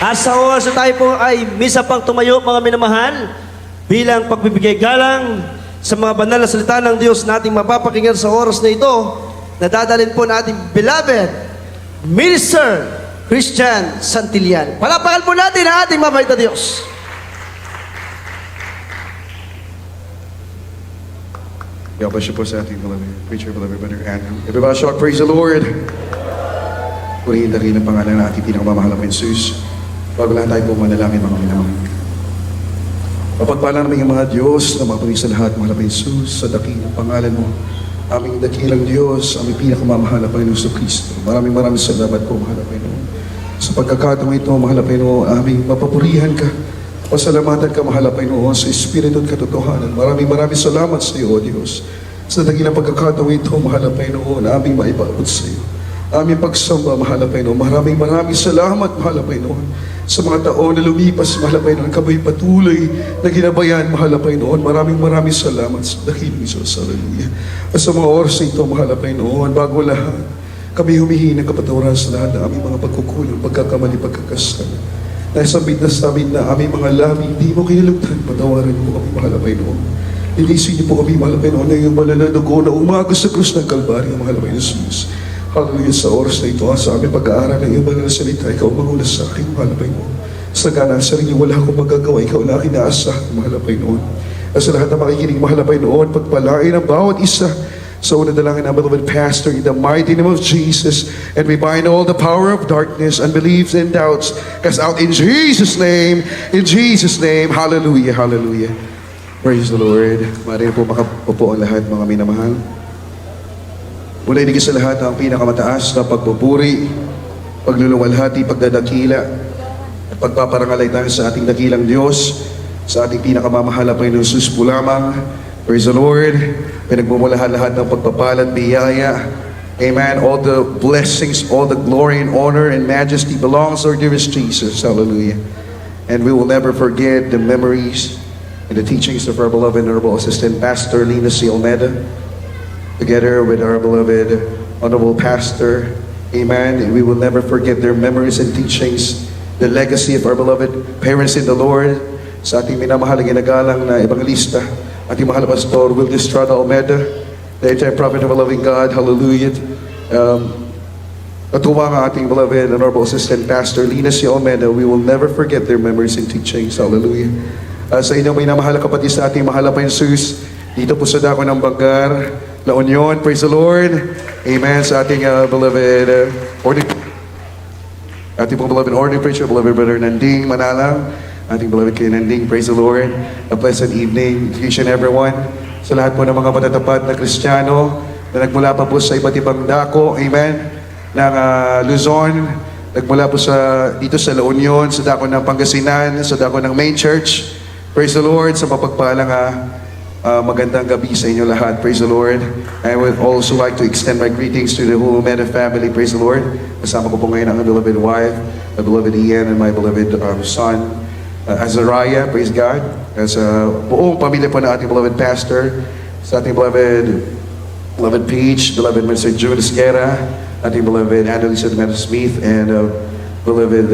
At sa oras na tayo po ay misa pang tumayo, mga minamahal, bilang pagbibigay galang sa mga banal na salita ng Diyos na ating mapapakinggan sa oras na ito, nadadalhin po natin beloved Minister Christian Santillan. Palapakan po natin ang ating mabait na Diyos. God bless you po sa ating beloved preacher, beloved brother Andrew. Everybody shout, praise the Lord. Purihin dali ng pangalan ng ating pinakamamahal na Jesus. Bago lang tayo po manalangin, mga minamahal. Mapagpala namin ang mga Diyos na mga sa lahat, mahal na Jesus, sa dakilang pangalan mo. Aming dakilang Diyos, aming pinakamamahal na Panginoon sa Kristo. Maraming salamat po, mahal na Panginoon. Sa pagkakataong ito, mahal na Panginoon, aming mapapurihan ka. Pasalamatan ka, mahal na Panginoon, sa Espiritu at katotohanan. Maraming salamat sa iyo, O Diyos. Sa dakilang pagkakataong ito, mahal na Panginoon, aming maibabot sa iyo. Aming pagsamba, mahal na Panginoon. Maraming salamat, mahal na Panginoon. Sa mga taon na lumipas, mahal na Panginoon, kabay patuloy na ginabayan, mahal na Panginoon. Maraming salamat sa dakilang Isus. Hallelujah. At sa mga oras na ito, mahal na Panginoon, bago lahat, kami humihingi ng kapatawaran sa lahat ng aming mga pagkukulang, pagkakamali, pagkakasala. Nasabit na aming mga labi, hindi mo kinalugtan, patawarin mo kami, mahal na Panginoon. Linisin niyo po kami, mahal na Panginoon, na yung malaladugo na umagos sa krus ng Kalbaryo, mahal na Panginoon Jesus. Hallelujah, sa oras na ito, sa aming pag-aaral ng iyong banal na salita, ikaw mangulas sa akin, mahal na Panginoon. Sa gana, sa rin wala akong magagawa, ikaw na akin naasahan, mahal na Panginoon. At sa lahat ng makikinig, mahal na Panginoon, pagpalain ang bawat isa sa unang dalangin ng beloved pastor in the mighty name of Jesus, and we bind all the power of darkness, unbeliefs and doubts, cast out in Jesus' name, hallelujah, hallelujah. Praise the Lord. Maraming po makapupo ang lahat, mga minamahal. Mula inigit sa lahat ang pinakamataas na pagpupuri, pagluluwalhati, pagdadakila, at pagpaparangalay tayo sa ating dakilang Diyos, sa ating pinakamamahal na Panginoon Jesus po lamang. Praise the Lord. Pinagmumulahan lahat ng pagpapalat, biyaya. Amen. All the blessings, all the glory and honor and majesty belongs to our dearest Jesus. Hallelujah. And we will never forget the memories and the teachings of our beloved Honorable Assistant Pastor Lina C. Almeida, together with our beloved Honorable Pastor. Amen. And we will never forget their memories and teachings, the legacy of our beloved parents in the Lord, sa ating minamahal ginagalang na evangelista, ating mahal na Pastor Will Estrada Almeida, the entire prophet of a loving God, hallelujah. Katuwa ang ating beloved Honorable Assistant Pastor Lina C. Almeida, we will never forget their memories and teachings, hallelujah. Sa inyong minamahal na kapatid sa ating mahal na Jesus, dito po sa dako ng Bangar, La Union, praise the Lord. Amen. Sa ating beloved ordinary preacher, beloved brother Nanding Manalang, ating beloved kay Nanding, praise the Lord. A pleasant evening to each and everyone. Sa lahat po ng mga matatapat na Kristiyano na nagmula pa po sa iba't ibang dako, amen, ng Luzon, nagmula po dito sa La Union, sa dako ng Pangasinan, sa dako ng Main Church. Praise the Lord, sa mapagpalang magandang gabi sa inyo lahat. Praise the Lord. I would also like to extend my greetings to the whole Meta family. Praise the Lord. Kasama ko po ngayon ang beloved wife, my beloved Ian, and my beloved son, Azariah. Praise God. Sa buong pamilya po ng ating beloved pastor, sa ating beloved Peach, beloved Mr. June Esquera, ating beloved Annalisa Smith, and beloved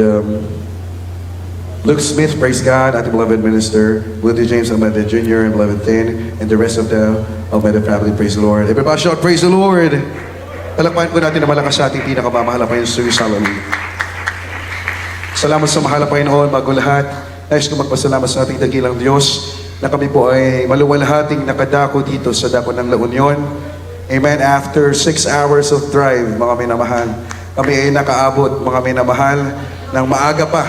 Luke Smith, praise God, ating beloved minister, Willie James Almeida Jr., and beloved Thin, and the rest of the Almeida family, praise the Lord. Everybody shout, praise the Lord! Talakpayan po natin na malakas sa ating pinakamamahal na Panginoon, hallelujah. Salamat sa mahal na Panginoon, bago lahat. Nais ko magpasalamat sa ating dakilang Diyos na kami po ay maluwalhating nakadako dito sa dako ng La Union. Amen. After 6 hours of drive, mga minamahal, kami ay nakaabot, mga minamahal, ng maaga pa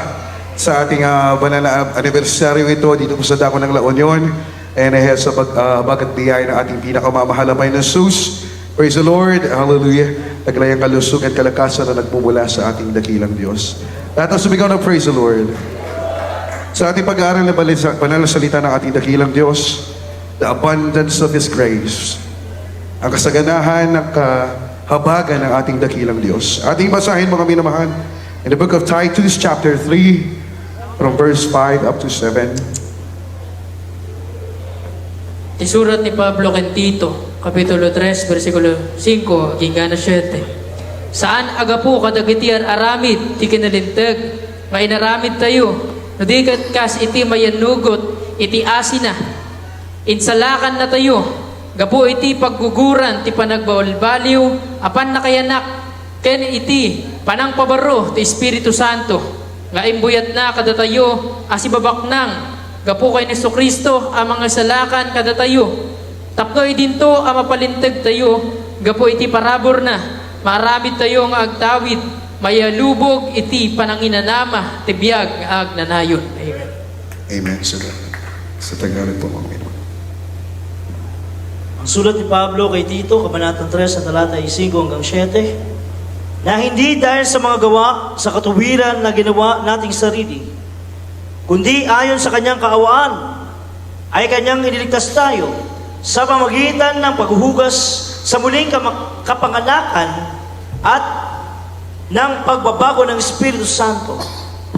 sa ating banal na anibersaryo ito dito po sa dako ng La Union, and sa bagat biyay ng ating pinakamamahal na Panginoon Jesus. Praise the Lord, hallelujah. Naglayang kalusugan, kalakasan na nagmumula sa ating dakilang Diyos. Lahat ang sumigaw ng praise the Lord. Sa ating pag-aaral na banal na salita ng ating dakilang Diyos, the abundance of His grace, ang kasaganahan ng kahabagan ng ating dakilang Diyos. Ating basahin, mga minamahal, in the book of Titus, chapter 3, from verse 5 up to 7. Isurat ni Pablo kay Tito, Kapitulo 3, versikulo 5, hingga na 7. Saan agapu kadagitian aramid, ti kinalintag, nga inaramid tayo, nudikat kas iti mayanugot, iti asina, insalakan na tayo, gapo iti pagguguran, ti panagbawal-baliw, apan nakayanak, ken iti panangpabaro, ti Espiritu Santo, nga imbuyat na kada tayo, asibabaknang, gapo kay Neso Kristo, ang mga salakan kada tayo, tapno idinto ang mapalintag tayo, gapo iti parabor na, maramid tayo nga agtawid, mayalubog iti pananginanama, tibiyag nga agnanayon. Amen. Amen. Sa Tagalog po, mga Pinoy. Ang sulat ni Pablo kay Tito, Kabanatang 3, sa talata 5 hanggang 7, na hindi dahil sa mga gawa sa katuwiran na ginawa nating sarili, kundi ayon sa kanyang kaawaan, ay kanyang iniligtas tayo sa pamagitan ng paghuhugas sa muling kapanganakan at ng pagbabago ng Espiritu Santo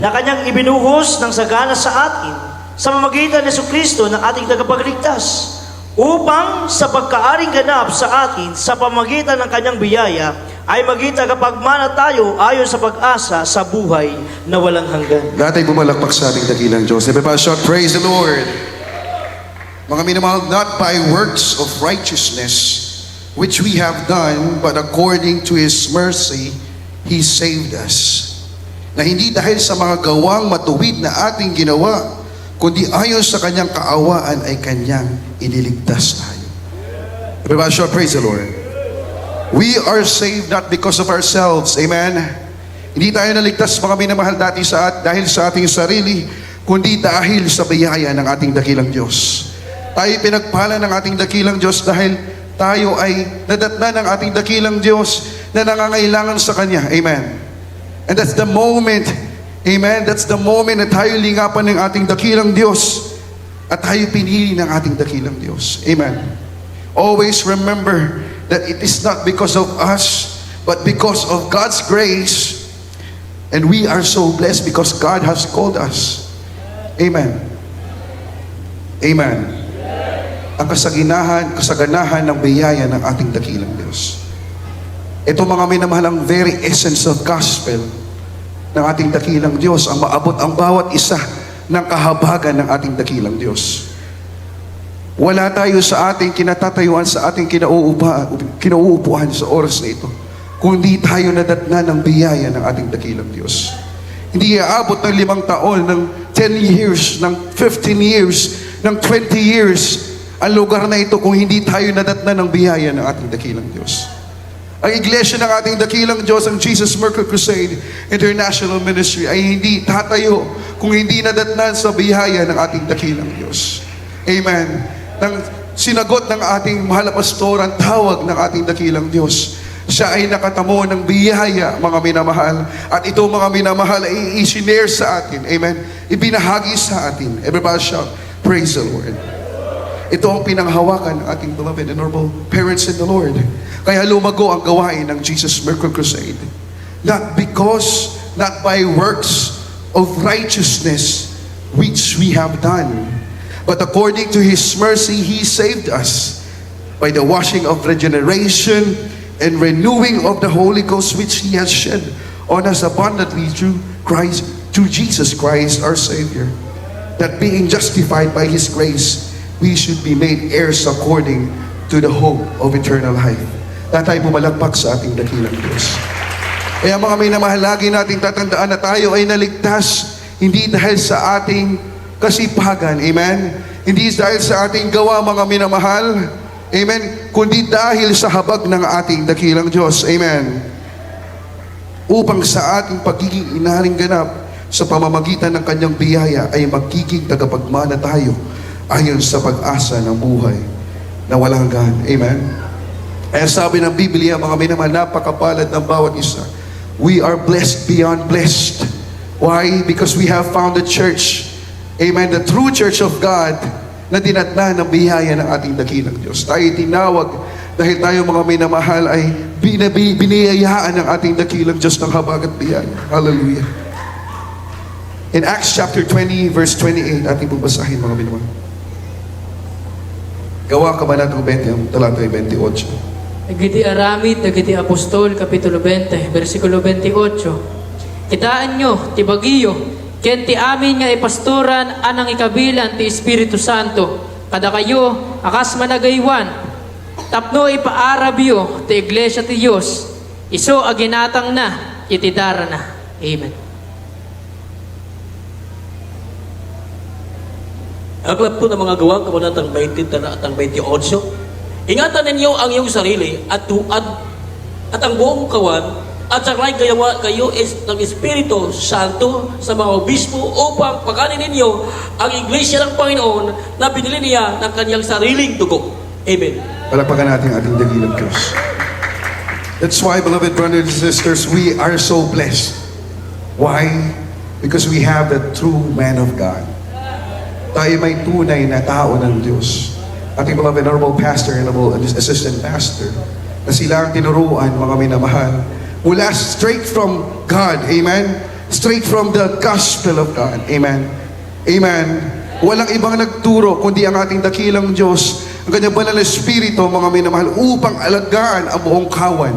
na kanyang ibinuhos ng sagana sa atin sa pamamagitan ni Jesucristo na ating tagapagligtas, upang sa pagkaaring ganap sa atin sa pamamagitan ng kanyang biyaya ay maging tagapagmana tayo ayon sa pag-asa sa buhay na walang hanggan. Lahat ay bumalakpak sa ating dakilang Diyos. Everybody shout, praise the Lord. Mga minamahal, not by works of righteousness which we have done, but according to His mercy, He saved us. Na hindi dahil sa mga gawang matuwid na ating ginawa, kundi ayon sa kanyang kaawaan ay kanyang iniligtas tayo. Everybody shout, praise the Lord. We are saved not because of ourselves. Amen? Hindi tayo naligtas, mga minamahal, dahil sa ating sarili, kundi dahil sa biyaya ng ating dakilang Diyos. Tayo pinagpala ng ating dakilang Diyos dahil tayo ay nadatna ng ating dakilang Diyos na nangangailangan sa Kanya. Amen. And that's the moment, amen, that's the moment na tayo lingapan ng ating dakilang Diyos at tayo pinili ng ating dakilang Diyos. Amen. Always remember that it is not because of us, but because of God's grace, and we are so blessed because God has called us. Amen. Amen. Ang kasaganahan ng biyaya ng ating dakilang Diyos. Ito, mga minamahal, ang very essence of gospel ng ating dakilang Diyos, ang maabot ang bawat isa ng kahabagan ng ating dakilang Diyos. Wala tayo sa ating kinatatayuan, sa ating kinauupuan sa oras na ito, kundi tayo nadatna ng biyaya ng ating dakilang Diyos. Hindi aabot ng 5 taon, ng 10 years, ng 15 years, ng 20 years, ang lugar na ito kung hindi tayo nadatna ng biyaya ng ating dakilang Diyos. Ang iglesia ng ating dakilang Diyos, ang Jesus Miracle Crusade International Ministry, ay hindi tatayo kung hindi nadatnan sa biyaya ng ating dakilang Diyos. Amen. Nang sinagot ng ating mahal na pastor ang tawag ng ating dakilang Diyos, siya ay nakatamo ng biyaya, mga minamahal. At ito, mga minamahal, ay i-share sa atin. Amen. Ibinahagi sa atin. Everybody shout, praise the Lord. Ito ang pinanghawakan ng ating beloved and honorable parents in the Lord. Kaya lumago ang gawain ng Jesus Miracle Crusade. Not by works of righteousness which we have done, but according to His mercy, He saved us by the washing of regeneration and renewing of the Holy Ghost which He has shed on us abundantly through Jesus Christ our Savior. That being justified by His grace, we should be made heirs according to the hope of eternal life. Na tayo pumalagpak sa ating dakilang Diyos. Kaya mga minamahal, lagi nating tatandaan na tayo ay naligtas hindi dahil sa ating kasipagan. Amen? Hindi dahil sa ating gawa, mga minamahal. Amen? Kundi dahil sa habag ng ating dakilang Diyos. Amen? Upang sa ating pagiging inaring ganap sa pamamagitan ng kanyang biyaya ay magiging tagapagmana tayo ayon sa pag-asa ng buhay na walang hanggan. Amen? Kaya sabi ng Biblia, mga minamahal, napakapalad ng bawat isa. We are blessed beyond blessed. Why? Because we have found a church. Amen? The true church of God na dinatna ng biyaya ng ating dakilang Diyos. Tayo tinawag dahil tayo, mga minamahal, ay biniyayaan ng ating dakilang Diyos ng habag at biyaya. Hallelujah. In Acts chapter 20, verse 28, ating babasahin, mga minamahal. Gawa Kabanatang 20, talata 28. Dagiti aramid, dagiti apostol, kapitulo 20, versikulo 28. Kitaan nyo, ti bagiyo, ken ti amin nga ipastoran anang ikabilan ti Espiritu Santo. Kada kayo, akas managaywan, tapno ipaarabyo ti Iglesia ti Diyos, iso aginatang na, itidara na. Amen. Aklat po ng mga gawa, kabanatang 20 at ang 28. Ingatan ninyo ang iyong sarili at ang buong kawan at saklay kayo is ng Espiritu Santo sa mga obispo upang pagkanin ninyo ang Iglesia ng Panginoon na binili niya ng kanyang sariling dugo. Amen. Palakpakan natin ang ating dakilang Diyos. That's why, beloved brothers and sisters, we are so blessed. Why? Because we have the true man of God. Tayo may tunay na tao ng Diyos. Ating beloved honorable pastor and honorable assistant pastor na sila ang tinuruan, mga minamahal, mula straight from God. Amen? Straight from the gospel of God. Amen? Amen? Walang ibang nagturo kundi ang ating dakilang Diyos, ang kanyang banal na Espiritu, mga minamahal, upang alagaan ang buong kawan.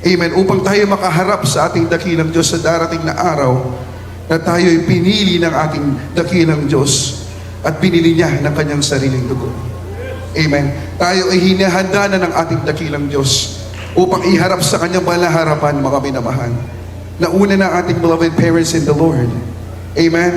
Amen? Upang tayo makaharap sa ating dakilang Diyos sa darating na araw na tayo'y pinili ng ating dakilang Diyos at pinili niya ng kanyang sariling dugo. Amen? Tayo ay hinahanda na ng ating dakilang Diyos upang iharap sa kanyang banal na harapan, mga minamahal. Nauna na ating beloved parents in the Lord. Amen?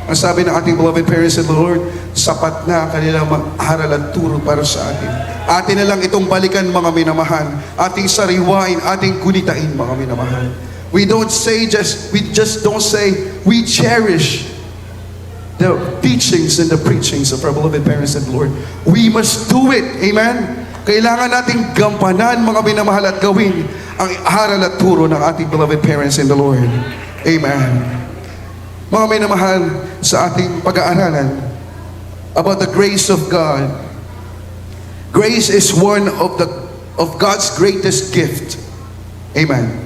Ang sabi ng ating beloved parents in the Lord, sapat na kanilang mag-aral at turo para sa atin. Atin na lang itong balikan, mga minamahal. Ating sariwain, ating gunitain, mga minamahal. We just don't say, we cherish the teachings and the preachings of our beloved parents in the Lord. We must do it. Amen? Kailangan nating gampanan, mga minamahal, at gawin ang aral at turo ng ating beloved parents in the Lord. Amen. Mga minamahal, sa ating pag-aaralan about the grace of God. Grace is one of God's greatest gift. Amen.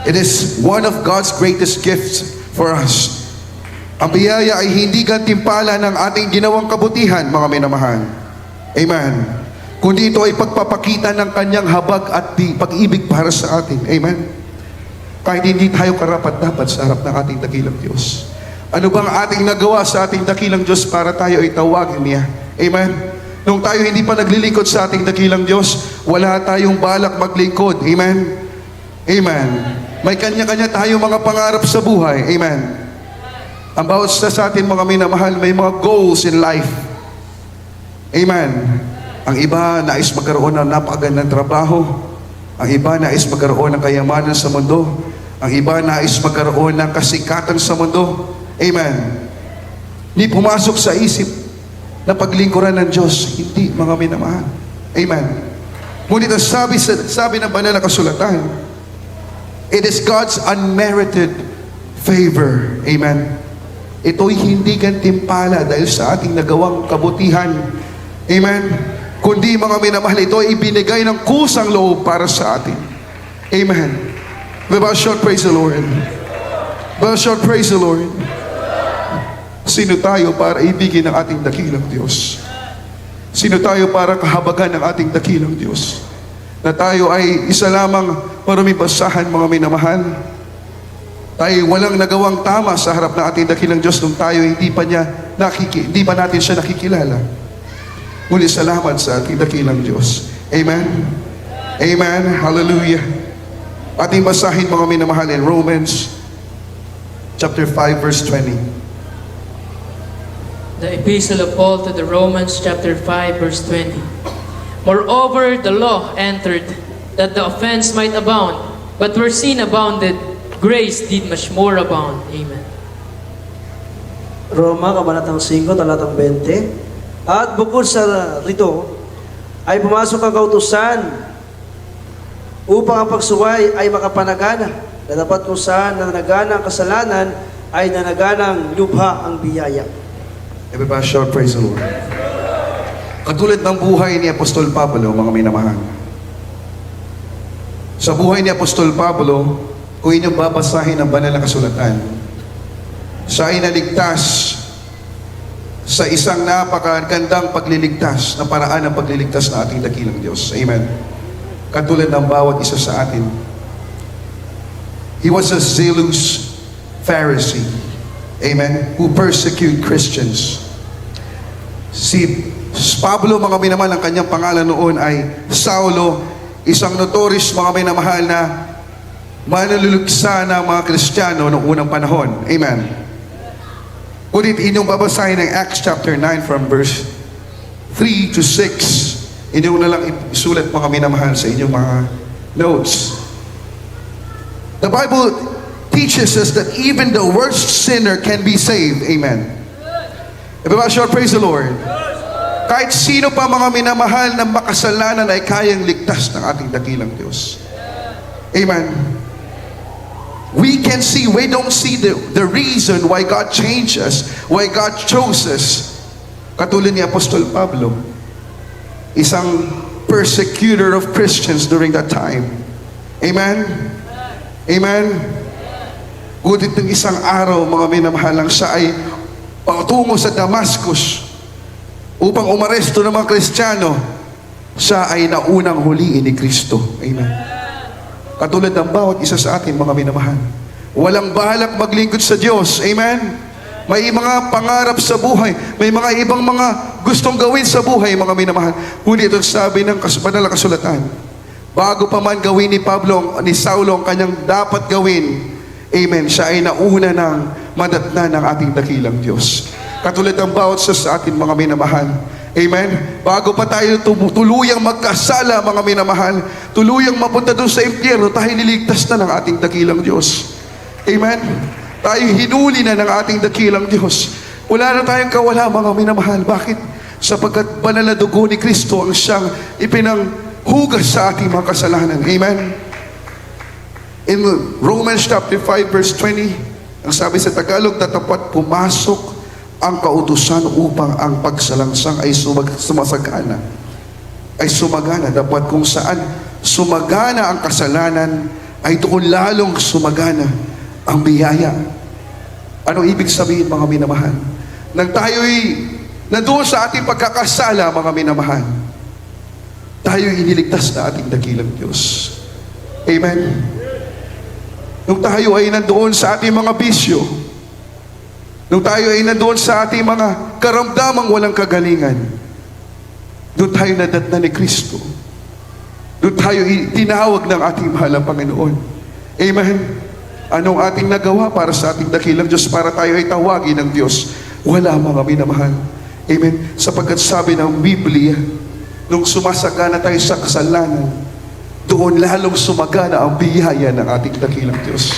It is one of God's greatest gifts for us. Ang biyaya ay hindi gantimpala ng ating ginawang kabutihan, mga minamahal. Amen. Kundi ito ay pagpapakita ng kanyang habag at pag-ibig para sa atin. Amen. Kahit hindi tayo karapat-dapat sa harap ng ating dakilang Diyos. Ano bang ating nagawa sa ating dakilang Diyos para tayo ay tawagin niya? Amen. Nung tayo hindi pa naglilingkod sa ating dakilang Diyos, wala tayong balak maglingkod. Amen. Amen. May kanya-kanya tayong mga pangarap sa buhay. Amen. Ang bawat sa atin, mga minamahal, may mga goals in life. Amen. Ang iba nais magkaroon ng napakagandang trabaho. Ang iba nais magkaroon ng kayamanan sa mundo. Ang iba nais magkaroon ng kasikatan sa mundo. Amen. Hindi pumasok sa isip na paglingkuran ng Diyos. Hindi, mga minamahal. Amen. Ngunit ang sabi ng banal na kasulatan, it is God's unmerited favor. Amen. Ito'y hindi gantimpala dahil sa ating nagawang kabutihan. Amen. Kundi, mga minamahal, ito ay ibinigay ng kusang loob para sa atin. Amen. Diba, short praise the Lord. Diba, short praise the Lord. Sino tayo para ibigin ng ating dakilang Diyos? Sino tayo para kahabagan ng ating dakilang Diyos? Na tayo ay isa lamang parumibasahan, mga minamahal. Tayo walang nagawang tama sa harap ng ating dakilang Diyos nung tayo hindi pa natin siya nakikilala. Ngunit salamat sa ating dakilang Diyos. Amen? Amen? Hallelujah. Ating basahin, mga minamahal, in Romans chapter 5 verse 20. The Epistle of Paul to the Romans, chapter 5, verse 20. Moreover, the law entered, that the offense might abound, but where sin abounded, grace did much more abound. Amen. Roma, kabanatang 5, talatang 20. At bukod sa rito, ay pumasok ang kautusan upang ang pagsuway ay makapanagana, na dapat kung saan nanagana ang kasalanan, ay nanaganang lubha ang biyaya. Everybody shout praise the Lord. Katulad ng buhay ni Apostol Pablo, mga minamahal. Sa buhay ni Apostol Pablo, kung inyong babasahin ang banal na kasulatan, siya ay naligtas sa isang napakagandang pagliligtas na paraan ng pagliligtas na ating dakilang Diyos. Amen. Katulad ng bawat isa sa atin. He was a zealous Pharisee. Amen. Who persecute Christians. Si Pablo, mga minamahal, ang kanyang pangalan noon ay Saulo, isang notorious, mga minamahal, na manluluksa ng mga Kristiyano noong unang panahon. Amen. Ngunit inyong babasahin ng Acts chapter 9 from verse 3 to 6. Inyong na lang isulat, mga minamahal, sa inyong mga notes. The Bible teaches us that even the worst sinner can be saved. Amen. Everybody shout, praise the Lord. Kahit sino pa, mga minamahal, na makasalanan ay kayang ligtas ng ating dakilang Diyos. Amen. We don't see the reason why God changed us, why God chose us. Katulad ni Apostol Pablo, isang persecutor of Christians during that time. Amen? Amen? Ngunit ng isang araw, mga minamahalang, siya ay patungo sa Damascus upang umaresto ng mga Kristiyano. Siya ay naunang huliin ni Kristo. Amen? Katulad ng bawat isa sa atin, mga minamahal, walang balak maglingkod sa Diyos. Amen? May mga pangarap sa buhay, may mga ibang mga gustong gawin sa buhay, mga minamahal. Ngunit ito sabi ng banal na kasulatan, bago pa man gawin ni Saulo ang kanyang dapat gawin, amen, siya ay nauna ng madatna ng ating dakilang Diyos. Katulad ng bawat isa sa atin, mga minamahal. Amen? Bago pa tayo tuluyang magkasala, mga minamahal, tuluyang mapunta doon sa impyerno, tayo niligtas na ng ating dakilang Diyos. Amen? Tayo hinuli na ng ating dakilang Diyos. Wala na tayong kawala, mga minamahal. Bakit? Sapagkat banal na dugo ni Kristo ang siyang ipinanghugas sa ating mga kasalanan. Amen? In Romans chapter 5 verse 20, ang sabi sa Tagalog, tatapat pumasok ang kautusan upang ang pagsalangsang ay sumasagana. Ay sumagana. Dapat kung saan sumagana ang kasalanan, ay doon lalong sumagana ang biyaya. Ano ibig sabihin, mga minamahal? Nang tayo'y nandoon sa ating pagkakasala, mga minamahal, tayo'y iniligtas na ating dakilang Diyos. Amen? Nung tayo ay nandoon sa ating mga bisyo, nung tayo ay nandoon sa ating mga karamdamang walang kagalingan, doon tayo nadatna ni Kristo. Doon tayo tinawag ng ating mahal na Panginoon. Amen? Anong ating nagawa para sa ating dakilang Diyos, para tayo ay tawagin ng Diyos? Wala, mga minamahal. Amen? Sapagkat sabi ng Biblia, nung sumasagana tayo sa kasalanan, doon lalong sumagana ang biyaya ng ating dakilang Diyos.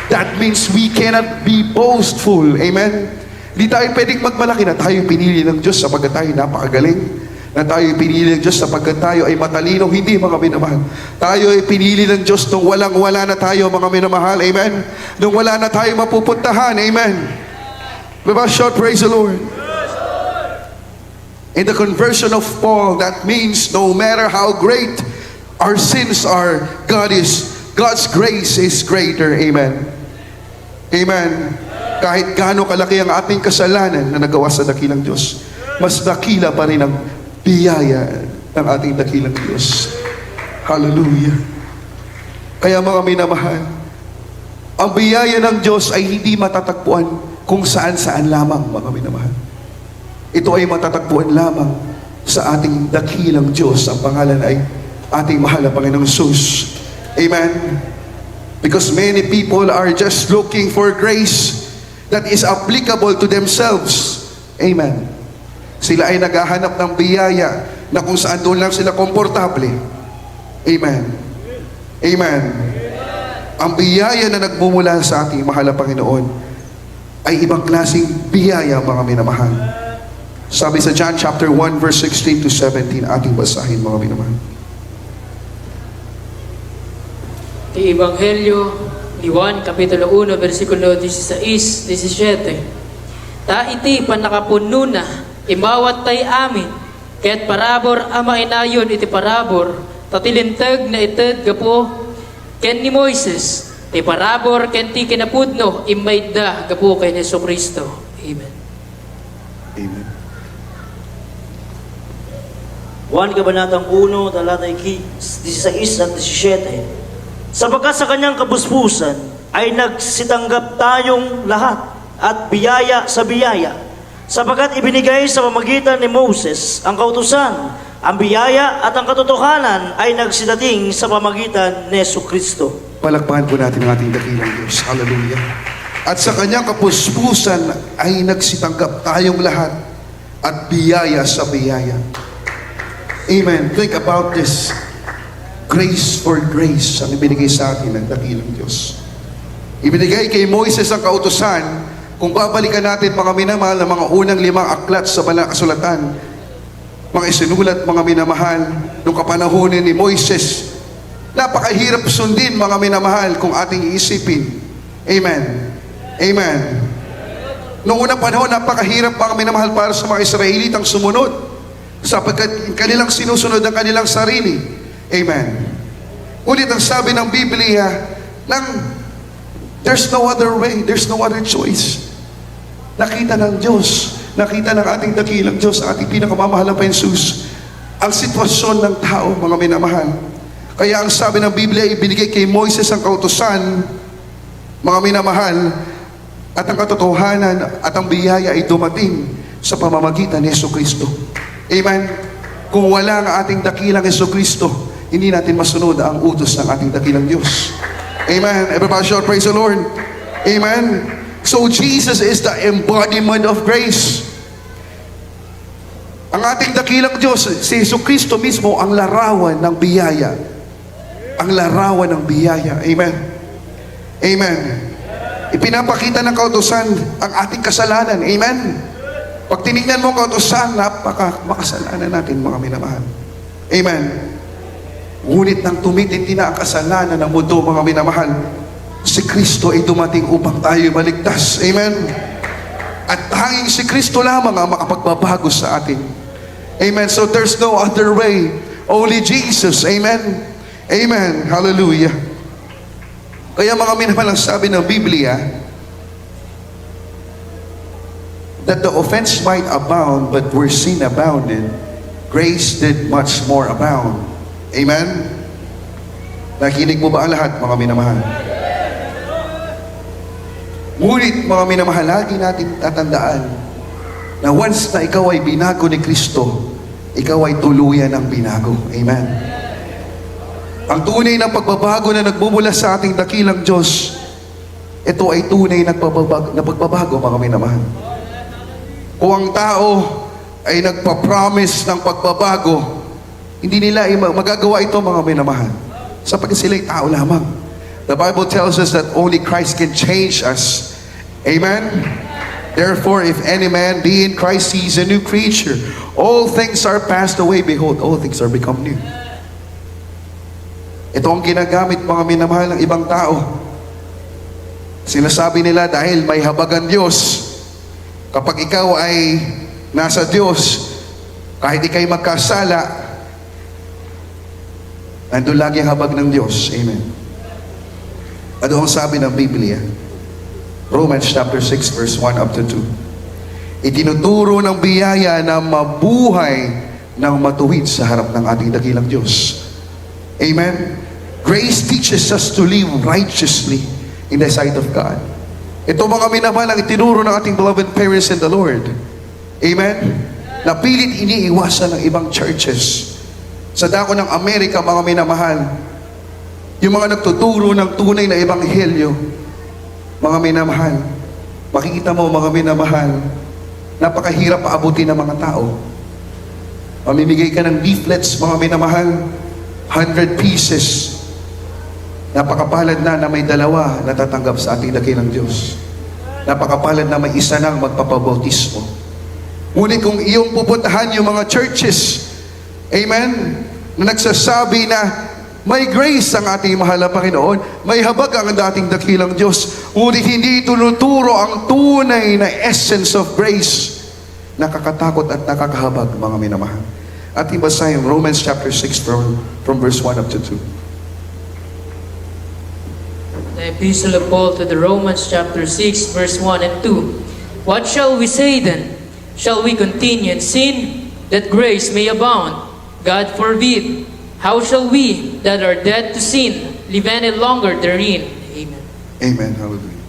That means we cannot be boastful. Amen? Hindi tayo pwedeng magmalaki na tayo pinili ng Diyos sapagkat tayo napakagaling, na tayo pinili ng Diyos sapagkat tayo ay matalino. Hindi, mga minamahal. Tayo ay pinili ng Diyos nung walang-wala na tayo, mga minamahal. Amen? Nung wala na tayo mapupuntahan. Amen? Diba? Shout, praise the Lord. In the conversion of Paul, that means no matter how great our sins are, God's grace is greater. Amen. Amen. Kahit gaano kalaki ang ating kasalanan na nagawa sa dakilang Diyos, mas dakila pa rin ang biyaya ng ating dakilang Diyos. Hallelujah. Kaya, mga minamahal, ang biyaya ng Diyos ay hindi matatagpuan kung saan-saan lamang, mga minamahal. Ito ay matatagpuan lamang sa ating dakilang Diyos. Ang pangalan ay ating mahal na Panginoong Jesus. Amen? Because many people are just looking for grace that is applicable to themselves. Amen? Sila ay naghahanap ng biyaya na kung saan doon lang sila komportable. Amen? Amen? Ang biyaya na nagmumula sa ating mahal na Panginoon ay ibang klaseng biyaya, mga minamahal. Sabi sa John chapter 1 verse 16 to 17, ating basahin, mga minamahal. Ti Ebanghelyo ni Juan, Kapitulo 1, versikulo 16, 17. Ta iti panakapuno na, imawat tay amin, kaya't parabor ama inayon iti parabor, tatilintag na ited gapo, ken ni Moises, ti parabor ken ti kinapudno, imayda gapo kay Yesu Kristo. Amen. Amen. 1 Kabanatang 1, talatay 16 at 17. Sapagkat sa kanyang kabuspusan ay nagsitanggap tayong lahat at biyaya sa biyaya. Sapagkat ibinigay sa pamagitan ni Moses ang kautusan, ang biyaya at ang katotohanan ay nagsidating sa pamagitan ni Jesucristo. Palakpakan po natin ang ating dakilang Diyos. Hallelujah. At sa kanyang kapuspusan ay nagsitanggap tayong lahat at biyaya sa biyaya. Amen. Think about this. Grace for grace ang ibinigay sa atin ng dakilang Diyos. Ibinigay kay Moises ang kautusan. Kung babalikan natin mga minamahal ng mga unang 5 aklat sa banal na kasulatan, mga isinulat mga minamahal nung kapanahonan ni Moises, napakahirap sundin mga minamahal kung ating iisipin. Amen. Amen. Noong unang panahon, napakahirap mga minamahal para sa mga Israelitang sumunod sapagkat kanilang sinusunod ang kanilang sarili. Amen. Ngunit ang sabi ng Biblia, there's no other way, there's no other choice. Nakita ng Diyos, nakita ng ating dakilang Diyos, ating pinakamamahal na Jesus, ang sitwasyon ng tao, mga minamahal. Kaya ang sabi ng Biblia, ibinigay kay Moises ang kautusan, mga minamahal, at ang katotohanan at ang biyaya ay dumating sa pamamagitan ni Jesucristo. Amen. Kung wala ang ating dakilang Jesucristo, hindi natin masunod ang utos ng ating dakilang Diyos. Amen. Everybody shout, praise the Lord. Amen. So Jesus is the embodiment of grace. Ang ating dakilang Diyos, si Jesucristo mismo ang larawan ng biyaya. Ang larawan ng biyaya. Amen. Amen. Ipinapakita ng kautusan ang ating kasalanan. Amen. Pag tinignan mo ang kautusan, makasalanan natin mga minamahal. Amen. Ngunit nang tumitindi na ang kasalanan ng mundo, mga minamahal, si Kristo ay dumating upang tayo maligtas. Amen. At tanging si Kristo lamang ang makapagbabago sa atin. Amen. So there's no other way. Only Jesus. Amen. Amen. Hallelujah. Kaya mga minamahal, ang sabi ng Biblia, that the offense might abound, but where sin abounded, grace did much more abound. Amen? Nakinig mo ba ang lahat, mga minamahal? Ngunit, mga minamahal, lagi natin tatandaan na once na ikaw ay binago ni Kristo, ikaw ay tuluyan ng binago. Amen? Ang tunay ng pagbabago na nagmumula sa ating dakilang Diyos, ito ay tunay na pagbabago, mga minamahal. Kung ang tao ay nagpa-promise ng pagbabago, hindi nila magagawa ito, mga minamahal. Sapagkat sila ay tao lamang. The Bible tells us that only Christ can change us. Amen? Therefore, if any man be in Christ, he is a new creature. All things are passed away. Behold, all things are become new. Ito ang ginagamit, mga minamahal, ng ibang tao. Sinasabi nila dahil may habag ang Diyos, kapag ikaw ay nasa Diyos, kahit ikay magkasala, nandun lagi ang habag ng Diyos. Amen. Ano ang sabi ng Biblia? Romans chapter 6 verse 1 up to 2. Itinuturo ng biyaya na mabuhay ng matuwid sa harap ng ating dakilang Diyos. Amen. Grace teaches us to live righteously in the sight of God. Ito mga minamahal ang itinuro ng ating beloved parents in the Lord. Amen? Napilit iniiwasan ng ibang churches. Sa dako ng Amerika, mga minamahal, yung mga nagtuturo ng tunay na ebanghelyo, mga minamahal, makikita mo, mga minamahal, napakahirap paabutin ng mga tao. Mamimigay ka ng leaflets, mga minamahal, 100 pieces. Napakapalad na may 2 natatanggap sa ating dakilang Diyos. Napakapalad na may isa nang magpapabautismo. Ngunit kung iyong pupuntahan yung mga churches, amen, na nagsasabi na may grace ang ating mahal na Panginoon, may habag ang dating dakilang Diyos, ngunit hindi tunuturo ang tunay na essence of grace, nakakatakot at nakakahabag, mga minamahal. At ibasahin Romans chapter 6 from verse 1 up to 2. The Epistle of Paul to the Romans chapter 6 verse 1 and 2. What shall we say then? Shall we continue in sin that grace may abound? God forbid. How shall we that are dead to sin live any longer therein. Amen. Amen. Hallelujah.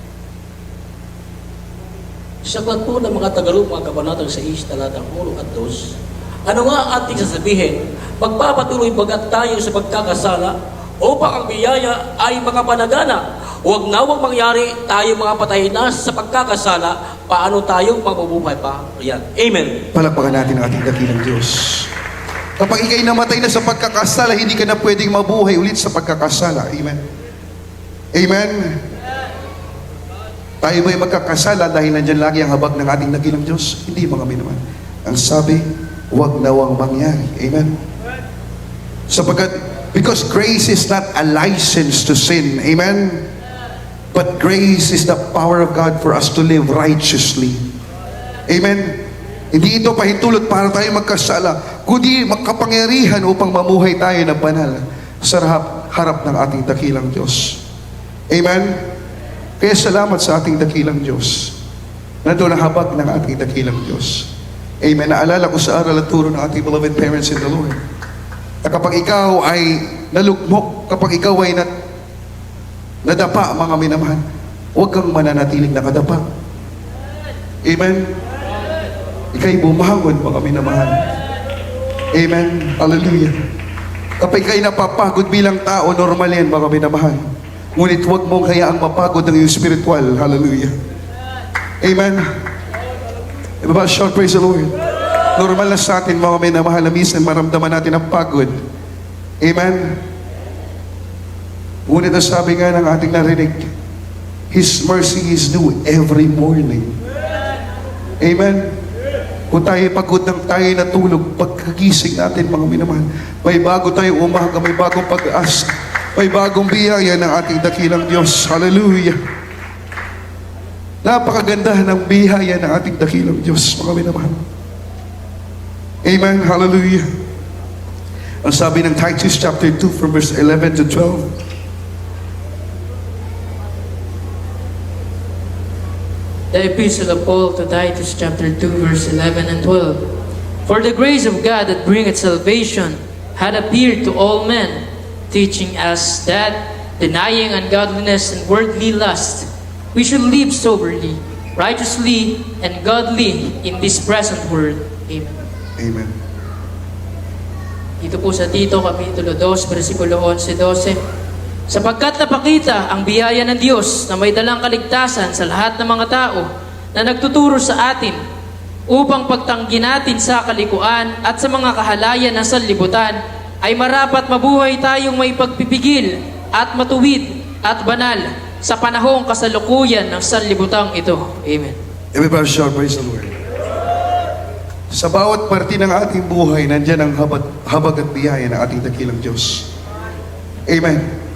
Sa aklat po ng mga Tagalog, mga kabanatang 6, talatang 1 at 2, ano nga ang ating sasabihin? Magpapatuloy bagat tayo sa pagkakasala upang ang biyaya ay makapanagana. Huwag mangyari tayo mga patay na sa pagkakasala, paano tayo mabubuhay pa? Yan. Amen. Palakpakan natin ang ating dakilang Diyos. Kapag ikay namatay na sa pagkakasala, hindi ka na pwedeng mabuhay ulit sa pagkakasala. Amen. Amen. Tayo ba'y magkakasala dahil nandyan lagi ang habag ng ating dakilang Diyos? Hindi, mga minaman. Ang sabi, huwag nawang mangyari. Amen. Sapagkat, because grace is not a license to sin. Amen. But grace is the power of God for us to live righteously. Amen. Hindi ito pahintulot para tayo magkasala, kundi makapangyarihan upang mamuhay tayo na banal sa harap ng ating dakilang Diyos. Amen. Kaya salamat sa ating dakilang Diyos. Nandun ang habag ng ating dakilang Diyos. Amen. Naalala ko sa aral at turo ng ating beloved parents in the Lord, na kapag ikaw ay nalugmok, kapag ikaw ay nadapa, mga minamahal, huwag kang mananatiling nakadapa. Amen. Ika'y bumangon, mga minamahal. Amen. Hallelujah. Kapag ika'y napapagod bilang tao, normal yan, mga minamahal. Ngunit huwag mong hayaang mapagod ng iyong spiritual. Hallelujah. Amen. Diba, shout praise the Lord. Normal na sa atin, mga minamahal, na minsan maramdaman natin ang pagod. Amen. Ngunit ang sabi nga ng ating narinig, His mercy is new every morning. Amen. Kung tayo pagod ng tayo natulog, pagkagising natin, mga minamahal, may bago tayo umaga, may bagong pag-asa, may bagong biyaya ng ating dakilang Diyos. Hallelujah. Napakaganda ng biyaya ng ating dakilang Diyos, mga minamahal. Amen. Hallelujah. Ang sabi ng Titus chapter 2 from verse 11 to 12, The Epistle of Paul to Titus chapter 2 verse 11 and 12. For the grace of God that bringeth salvation had appeared to all men, teaching us that, denying ungodliness and worldly lust, we should live soberly, righteously, and godly in this present world. Amen. Amen. Dito po sa Tito, Kapitulo 2, versikulo 11-12. Sapagkat napakita ang biyaya ng Diyos na may dalang kaligtasan sa lahat ng mga tao na nagtuturo sa atin upang pagtanggi natin sa kalikuan at sa mga kahalayan ng sanlibutan ay marapat mabuhay tayong may pagpipigil at matuwid at banal sa panahong kasalukuyan ng sanlibutang ito. Amen. Everybody shout praise the Lord. Sa bawat parte ng ating buhay, nandyan ang habag at biyaya ng ating dakilang Diyos. Amen.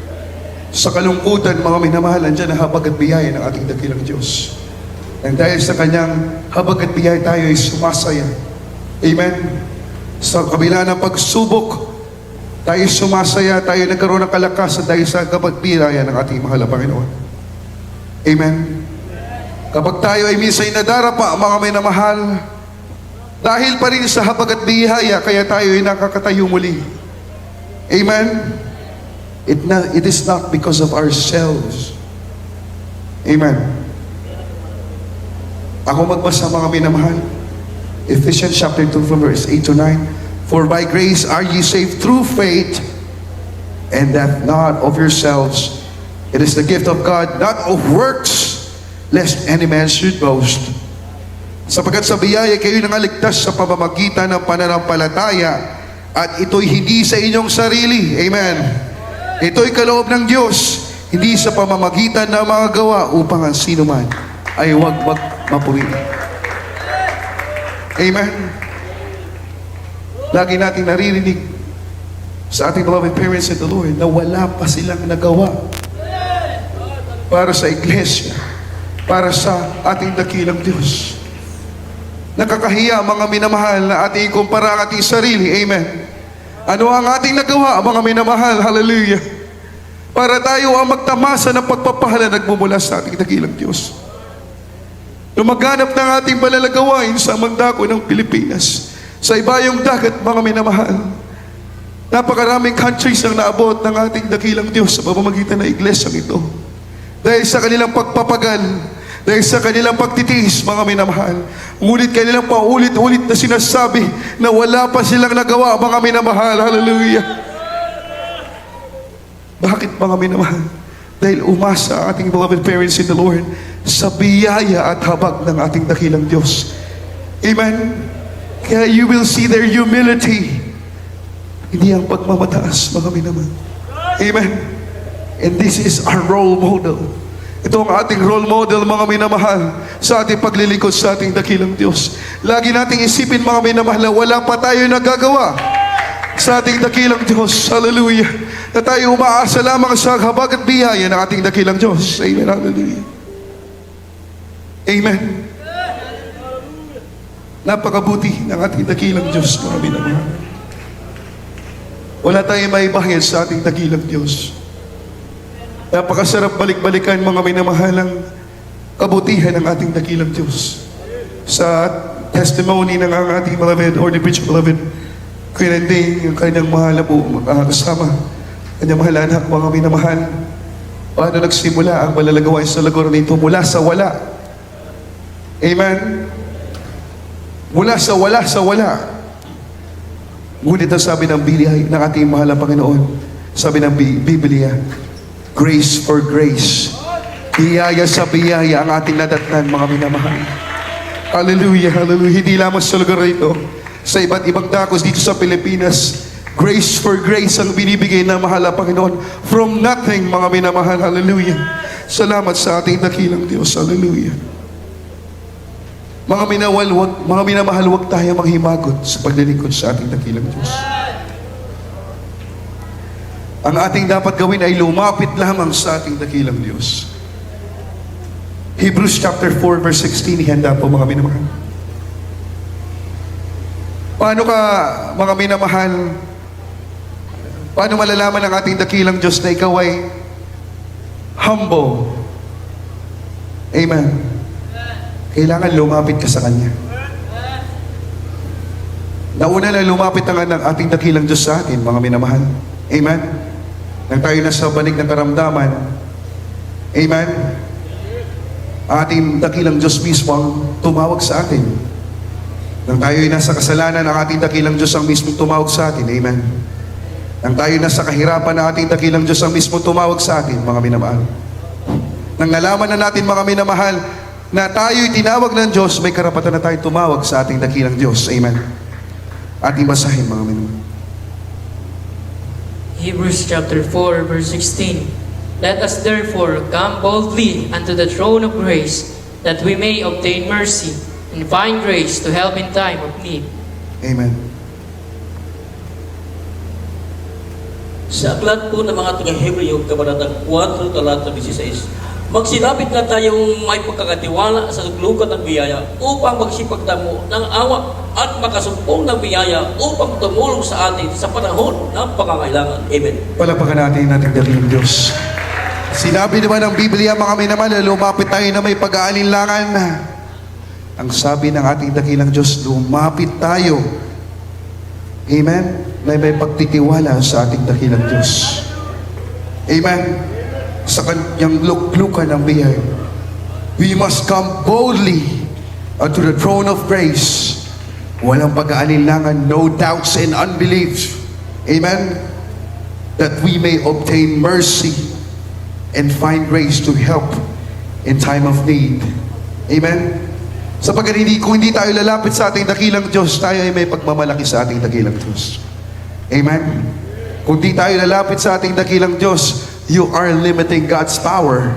Sa kalungkutan, mga minamahal, nandyan ang habag at biyaya ng ating dakilang Diyos. And dahil sa kanyang habag at biyaya, tayo ay sumasaya. Amen. Sa kabila ng pagsubok, tayo sumasaya, tayo nagkaroon ng kalakasan dahil sa habag at biyaya ng ating mahal na Panginoon. Amen. Kapag tayo ay minsan nadarapa, mga minamahal, dahil pa rin sa habag at biyaya, kaya tayo ay nakakatayo muli. Amen. It is not because of ourselves. Amen. Ako magbasa, mga minamahal. Ephesians chapter 2 from verse 8 to 9. For by grace are ye saved through faith, and that not of yourselves. It is the gift of God, not of works, lest any man should boast. Sapagkat sa biyaya kayo nangaligtas sa pamamagitan ng pananampalataya, at ito'y hindi sa inyong sarili. Amen. Ito'y kaloob ng Diyos, hindi sa pamamagitan ng mga gawa upang ang sino man ay huwag mapurihan. Amen. Lagi nating naririnig sa ating beloved parents in the Lord na wala pa silang nagawa para sa iglesia, para sa ating dakilang Diyos. Nakakahiya, mga minamahal, na ating ikumpara ang ating sarili. Amen. Ano ang ating nagawa, mga minamahal? Hallelujah. Para tayo ang magtamasa ng pagpapahal na nagmumula sa ating dakilang Diyos. Lumaganap ng ating malalagawain sa mandako ng Pilipinas, sa ibayong dagat, mga minamahal. Napakaraming countries ang naabot ng ating dakilang Diyos sa pamamagitan ng iglesyang ito. Dahil sa kanilang pagpapagal, dahil sa kanilang pagtitiis, mga minamahal. Ngunit kanilang paulit-ulit na sinasabi na wala pa silang nagawa, mga minamahal. Hallelujah. Bakit, mga minamahal? Dahil umasa ang ating beloved parents in the Lord sa biyaya at habag ng ating dakilang Diyos. Amen? Kaya you will see their humility. Hindi ang pagmamataas, mga minamahal. Amen? And this is our role model. Ito ang ating role model, mga minamahal, sa ating paglilingkod sa ating dakilang Diyos. Lagi nating isipin, mga minamahal, na wala pa tayo nagagawa sa ating dakilang Diyos. Hallelujah. Na tayo umaasa lamang sa habag at biyaya ng ating dakilang Diyos. Amen. Hallelujah. Amen. Napakabuti ng ating dakilang Diyos, mga minamahal. Wala tayong maibahid sa ating dakilang Diyos. Napakasarap balik-balikan, mga minamahalang kabutihan ng ating dakilang Diyos. Sa testimony ng ang ating beloved, or the preacher beloved, Kuya Nanding, yung kanyang mahal na po, makakasama, kanyang mahal na anak, mga minamahal, paano nagsimula ang malalagawa sa lagor nito mula sa wala. Amen? Mula sa wala sa wala. Ngunit ang sabi ng Biblia, ng ating mahal na Panginoon, sabi ng Biblia, grace for grace. Biyaya sa biyaya ang ating nadatnan, mga minamahal. Hallelujah, hallelujah. Hindi lamang sa lugar ito, sa iba't ibang dakos dito sa Pilipinas, grace for grace ang binibigay ng mahal na Panginoon. From nothing, mga minamahal. Hallelujah. Salamat sa ating dakilang Diyos. Hallelujah. Mga minamahal, huwag tayo manghimagot sa paglilingkod sa ating dakilang Diyos. Ang ating dapat gawin ay lumapit lamang sa ating dakilang Diyos. Hebrews chapter 4 verse 16, ihanda po, mga minamahal. Paano ka, mga minamahal, paano malalaman ng ating dakilang Diyos na ikaw ay humble? Amen. Kailangan lumapit ka sa Kanya. Nauna na lumapit ang ating dakilang Diyos sa atin, mga minamahal. Amen. Nang tayo nasa banig ng karamdaman, amen, ating dakilang Diyos mismo ang tumawag sa atin. Nang tayo nasa kasalanan, ang ating dakilang Diyos ang mismo tumawag sa atin. Amen. Nang tayo nasa kahirapan, ang ating dakilang Diyos ang mismo tumawag sa atin, mga minamahal. Nang nalaman na natin, mga minamahal, na tayo'y tinawag ng Diyos, may karapatan na tayo tumawag sa ating dakilang Diyos. Amen. Ating basahin, mga minamahal. Hebrews chapter 4 verse 16. Let us therefore come boldly unto the throne of grace, that we may obtain mercy and find grace to help in time of need. Amen. Sa aklat po ng mga taga-Hebreo, kabanatang 4, talata 16, magsilapit na tayong may pagkakatiwala sa tuglugan ng biyaya upang magsipagtamo ng awa at makasumpong ng biyaya upang tumulong sa atin sa panahon ng pangangailangan. Amen. Palapakan natin nating dakilang Diyos. Sinabi naman ng Biblia, mga minamahal, na lumapit tayo na may pag-aalinlangan. Ang sabi ng ating dakilang Diyos, lumapit tayo. Amen? Na may pagtitiwala sa ating dakilang Diyos. Amen? Sa kanyang luklukan ng biyaya. We must come boldly unto the throne of grace. Walang pag-aalinlangan, no doubts and unbeliefs. Amen? That we may obtain mercy and find grace to help in time of need. Amen? Sapagkat kung hindi tayo lalapit sa ating dakilang Diyos, tayo ay may pagmamalaki sa ating dakilang Diyos. Amen? Kung di tayo lalapit sa ating dakilang Diyos, you are limiting God's power.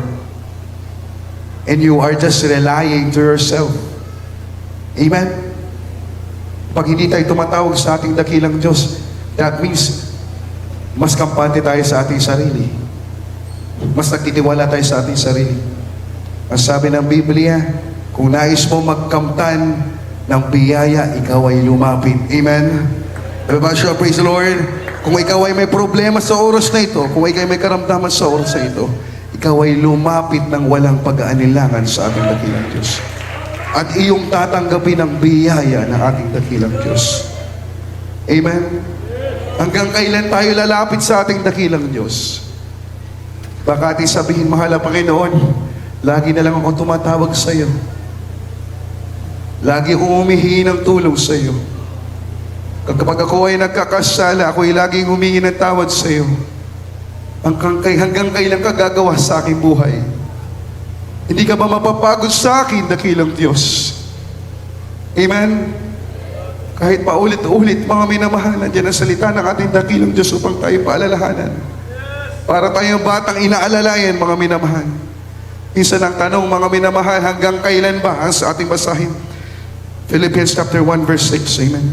And you are just relying to yourself. Amen? Pag hindi tayo tumatawag sa ating dakilang Diyos, that means mas kampante tayo sa ating sarili. Mas nagtitiwala tayo sa ating sarili. Ang sabi ng Biblia, kung nais mo magkamtan ng biyaya, ikaw ay lumapit. Amen? Praise the Lord. Kung ikaw ay may problema sa oras na ito, kung ikaw ay may karamdaman sa oras na ito, ikaw ay lumapit ng walang pag-aanilangan sa ating dakilang Diyos. At iyong tatanggapin ang biyaya ng ating dakilang Diyos. Amen? Hanggang kailan tayo lalapit sa ating dakilang Diyos? Baka ating sabihin, mahal na Panginoon, lagi na lang ako tumatawag sa iyo. Lagi akong humihingi ng tulong sa iyo. Kapag ako ay nagkakasala, ako ay laging humingi ng tawad sa iyo. Hanggang kailan ka gagawa sa aking buhay? Hindi ka ba mapapagod sa akin, dakilang Diyos? Amen? Kahit paulit-ulit, mga minamahal, nandiyan ang salita ng ating dakilang Diyos upang tayo paalalahanan. Para tayong batang inaalalayan, mga minamahal. Isa ng tanong, mga minamahal, hanggang kailan ba ang sa ating basahin? Philippians chapter 1 verse 6. Amen.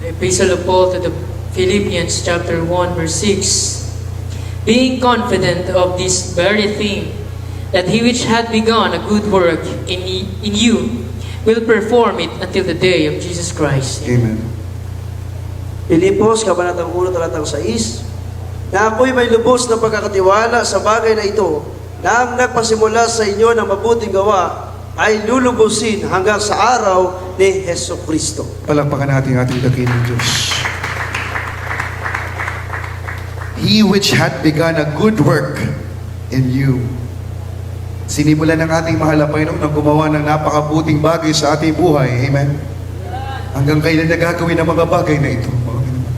The Epistle of Paul to the Philippians chapter 1 verse 6. Being confident of this very thing, that he which had begun a good work in you will perform it until the day of Jesus Christ. Amen. Pilipos, Kabanatang 1, Talatang 6, na ako'y may lubos na pagkakatiwala sa bagay na ito, na ang nagpasimula sa inyo ng mabuting gawa ay lulubusin hanggang sa araw ni Heso Kristo. Palakpakan natin ating dakilang Diyos. He which had begun a good work in you. Sinimulan ng ating mahal na Panginoon na gumawa ng napakabuting bagay sa ating buhay. Amen? Hanggang kailan na gagawin ang mga bagay na ito, mga minamahal?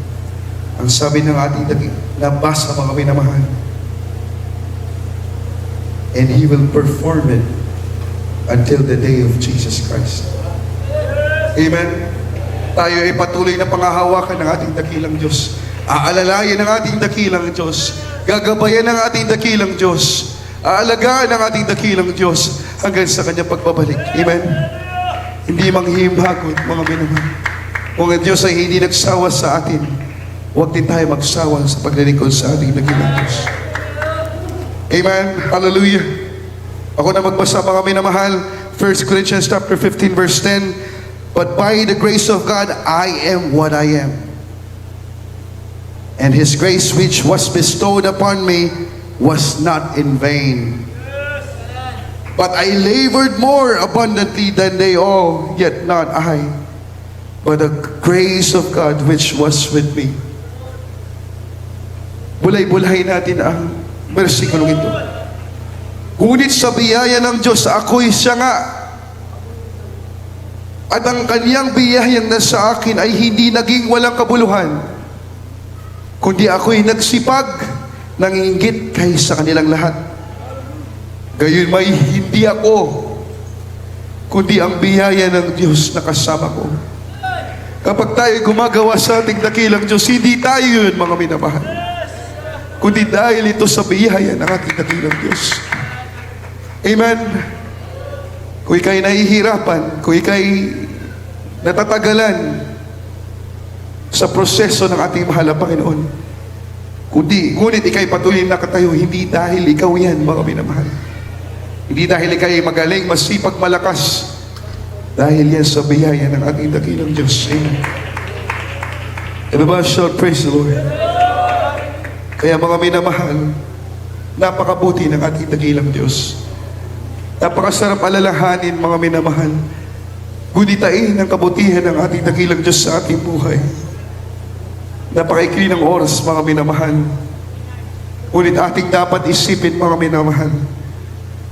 Ang sabi ng ating nabasa, mga minamahal, and He will perform it until the day of Jesus Christ. Amen? Tayo ay patuloy na pangahawakan ng ating dakilang Diyos. Aalalayan ng ating dakilang Diyos. Gagabayan ng ating dakilang Diyos. Aalagaan ng ating dakilang Diyos hanggang sa kanyang pagbabalik. Amen? Hindi manghihimagot, mga minamahal. Kung ang Diyos ay hindi nagsawa sa atin, huwag din tayo magsawa sa paglilingkod sa ating dakilang Diyos. Amen? Hallelujah. Ako na magbasa, mga minamahal. 1 Corinthians chapter 15 verse 10. But by the grace of God, I am what I am. And His grace which was bestowed upon me was not in vain. But I labored more abundantly than they all, yet not I, but the grace of God which was with me. Bulay-bulay natin ang versikulong ito. Ngunit sa biyaya ng Diyos, ako'y siya nga. At ang kaniyang biyayang nasa akin ay hindi naging walang kabuluhan, kundi ako'y nagsipag, nanginggit kaysa kanilang lahat. Gayon may hindi ako, kundi ang biyaya ng Diyos na kasama ko. Kapag tayo gumagawa sa ating dakilang Diyos, hindi tayo yun, mga minamahal, kundi dahil ito sa biyaya ng ating dakilang Diyos. Amen? Kung ika'y nahihirapan, kung ika'y natatagalan sa proseso ng ating mahal na Panginoon, ngunit ika'y patuloy na nakatayo, hindi dahil ikaw yan, mga minamahal. Hindi dahil ika'y magaling, masipag, malakas. Dahil yan sa biyaya ng ating dakilang Diyos. Amen. Everybody shall praise the Lord. Kaya mga minamahal, napakabuti ng ating dakilang Diyos. Napakasarap alalahanin, mga minamahal. Gunitain ang kabutihan ng ating dakilang Diyos sa ating buhay. Napakaikli ng oras, mga minamahal. Ngunit ating dapat isipin, mga minamahal,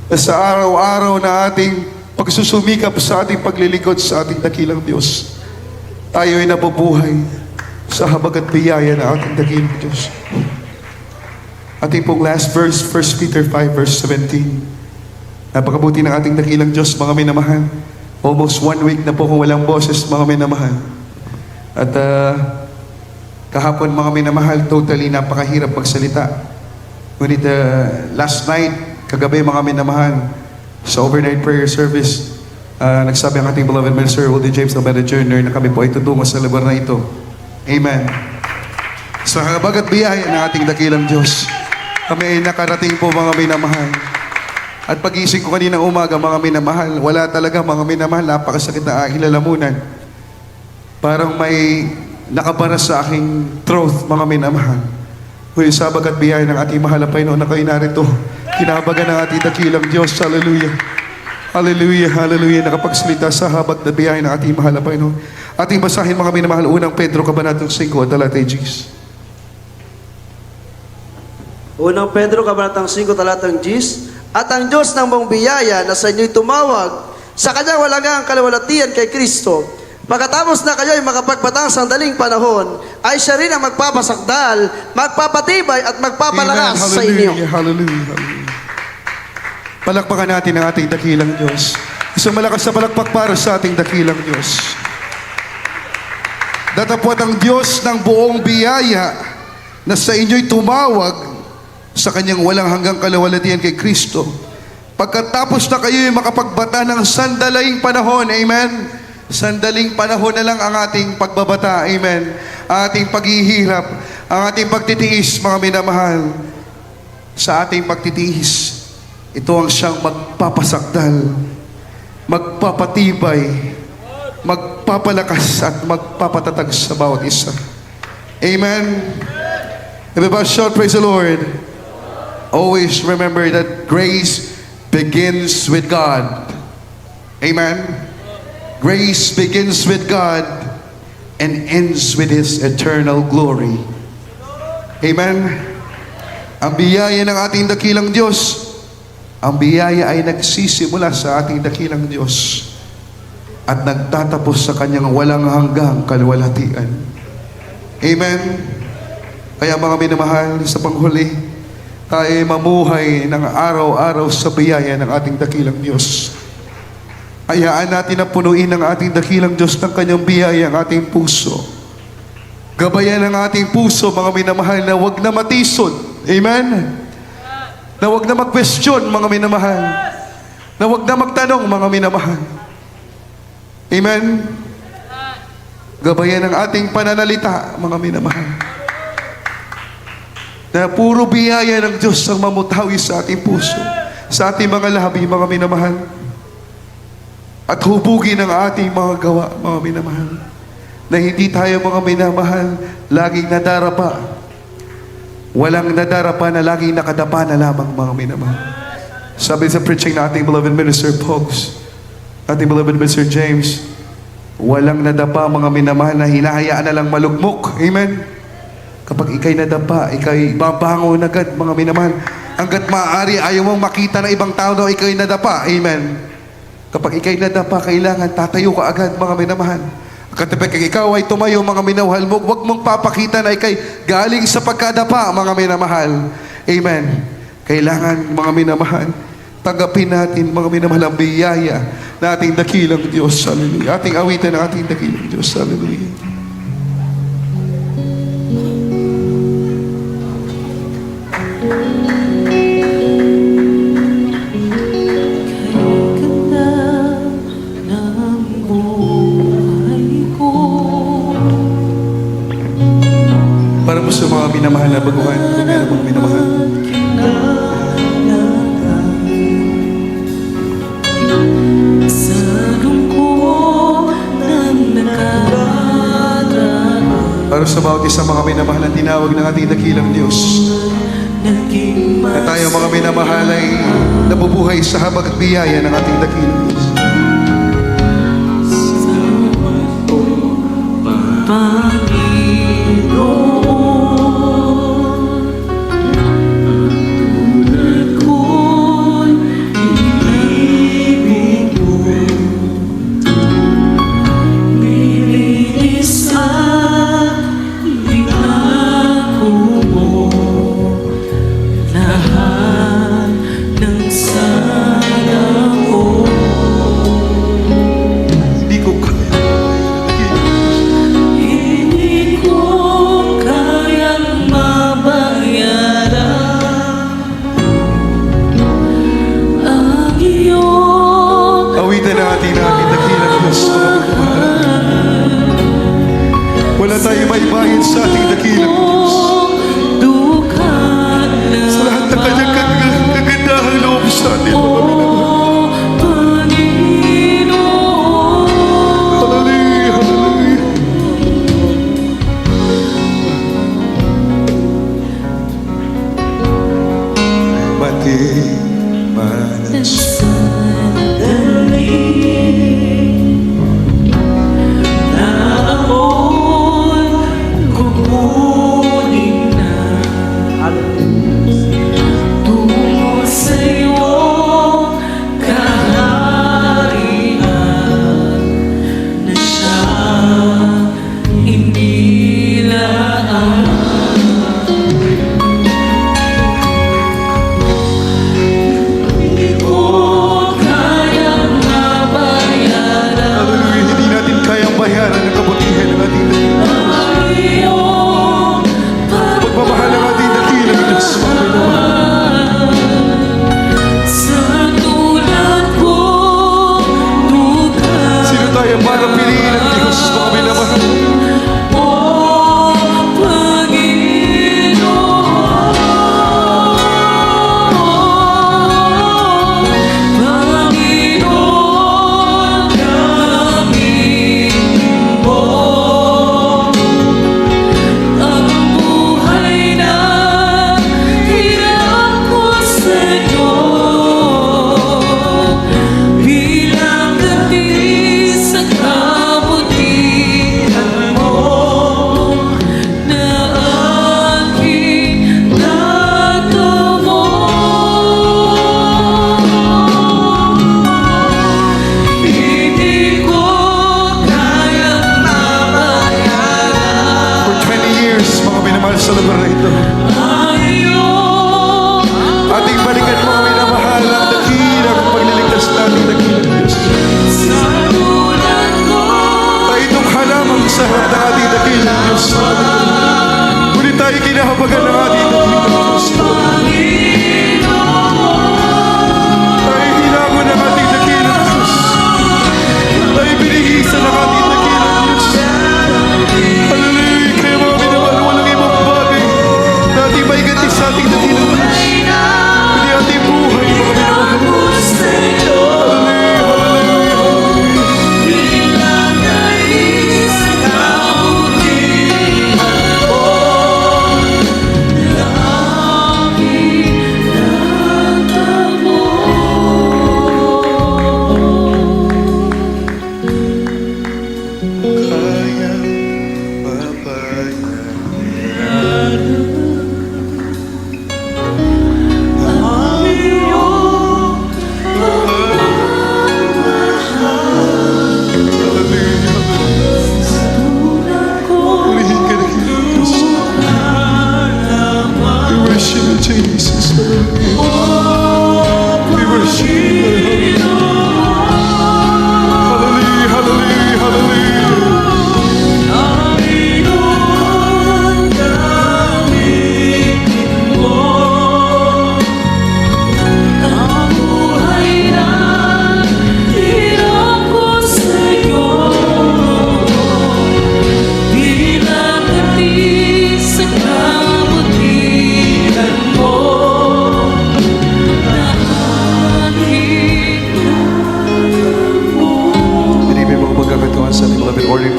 na sa araw-araw na ating pagsusumikap sa ating paglilingkod sa ating dakilang Diyos, tayo ay nabubuhay sa habag at biyaya ng ating dakilang Diyos. Ating pong last verse, 1 Peter 5 verse 17. Napakabuti ng ating dakilang Diyos, mga minamahal. Almost 1 week na po kung walang boses, mga minamahal. At kahapon, mga minamahal, totally napakahirap magsalita. Ngunit last night, kagabi, mga minamahal, sa overnight prayer service, nagsabi ang ating beloved minister, Willie James Almeida Jr., na kami po ay tutungo sa lugar na ito. Amen. Sa habag at biyaya ng ating dakilang Diyos, kami ay nakarating po, mga minamahal. At pag-ising ko kanina umaga, mga minamahal, wala talaga, mga minamahal, napakasakit na aking lalamunan. Parang may nakabara sa aking throat, mga minamahal. Ngunit sa habag at biyaya ng ating mahal na Panginoon na kayo narito, kinabagan ng ating dakilang Diyos. Hallelujah. Hallelujah, hallelujah. Nakapagsalita sa habag at biyaya ng ating mahal na Panginoon. Ating basahin mga minamahal, unang Pedro, Kabanatang 5, talatay Gs. Unang Pedro, Kabanatang 5, talatang 10. At ang Diyos ng buong biyaya na sa inyo'y tumawag sa kanyang walang kalawalatian kay Kristo, pagkatapos na kayo'y makapagbatang sandaling panahon, ay siya rin ang magpapasakdal, magpapatibay at magpapalakas sa inyo. Hallelujah, hallelujah, hallelujah. Palakpakan natin ang ating dakilang Diyos. Isang malakas na palakpak para sa ating dakilang Diyos. Datapwat ang Diyos ng buong biyaya na sa inyo'y tumawag sa kanyang walang hanggang kalawalatian kay Kristo. Pagkatapos na kayo'y makapagbata ng sandaling panahon, amen? Sandaling panahon na lang ang ating pagbabata, amen? Ang ating paghihirap, ang ating pagtitiis, mga minamahal. Sa ating pagtitiis, ito ang siyang magpapasakdal, magpapatibay, magpapalakas at magpapatatag sa bawat isa. Amen? Everybody shout, praise the Lord. Always remember that grace begins with God. Amen? Grace begins with God and ends with His eternal glory. Amen? Ang biyaya ng ating dakilang Diyos, ang biyaya ay nagsisimula sa ating dakilang Diyos at nagtatapos sa kanyang walang hanggang kalwalatian. Amen? Kaya mga minamahal, sa panghuli, tayo ay mamuhay ng araw-araw sa biyaya ng ating dakilang Diyos. Hayaan natin na punuin ng ating dakilang Diyos ng kanyang biyaya ang ating puso. Gabayan ang ating puso, mga minamahal, na huwag na matisod. Amen? Na huwag na mag-question, mga minamahal. Na huwag na magtanong, mga minamahal. Amen? Gabayan ang ating pananalita, mga minamahal. Na puro biyaya ng Diyos ang mamutawi sa ating puso, sa ating mga labi, mga minamahal. At hubugin ang ating mga gawa, mga minamahal. Na hindi tayo, mga minamahal, laging nadarapa. Walang nadarapa na laging nakadapa na lamang, mga minamahal. Sabi sa preaching na ating beloved minister Pogs, ating beloved minister James, walang nadapa, mga minamahal, na hinahayaan na lang malugmok. Amen? Kapag ikay nadapa, ikay babangon agad, mga minamahal. Hanggat maaari, ayaw mong makita ng ibang tao na ikay nadapa. Amen. Kapag ikay nadapa, kailangan tatayo ka agad, mga minamahal. Kapag ikaw ay tumayo, mga minamahal, huwag mong papakita na ikay galing sa pagkadapa, mga minamahal. Amen. Kailangan, mga minamahal, tanggapin natin, mga minamahal, ang biyaya na ating dakilang Diyos. Hallelujah. Ating awitan ng ating dakilang Diyos. Hallelujah. Para po sa mga minamahal na baguhan, mga minamahal. Para sa bawat isang mga minamahal na tinawag ng ating dakilang Diyos, na tayo mga minamahal ay nabubuhay sa habag at biyaya ng ating dakilang Diyos. Wala tayo maibayad sa ating dakilang Diyos. Sa lahat ng kanyang kagandahang loob sa atin, mga minamahal. Hallelujah, hallelujah. Matimanas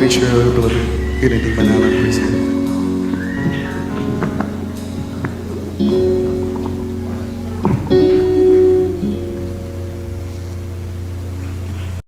preacher, Brother Kennedy Manala.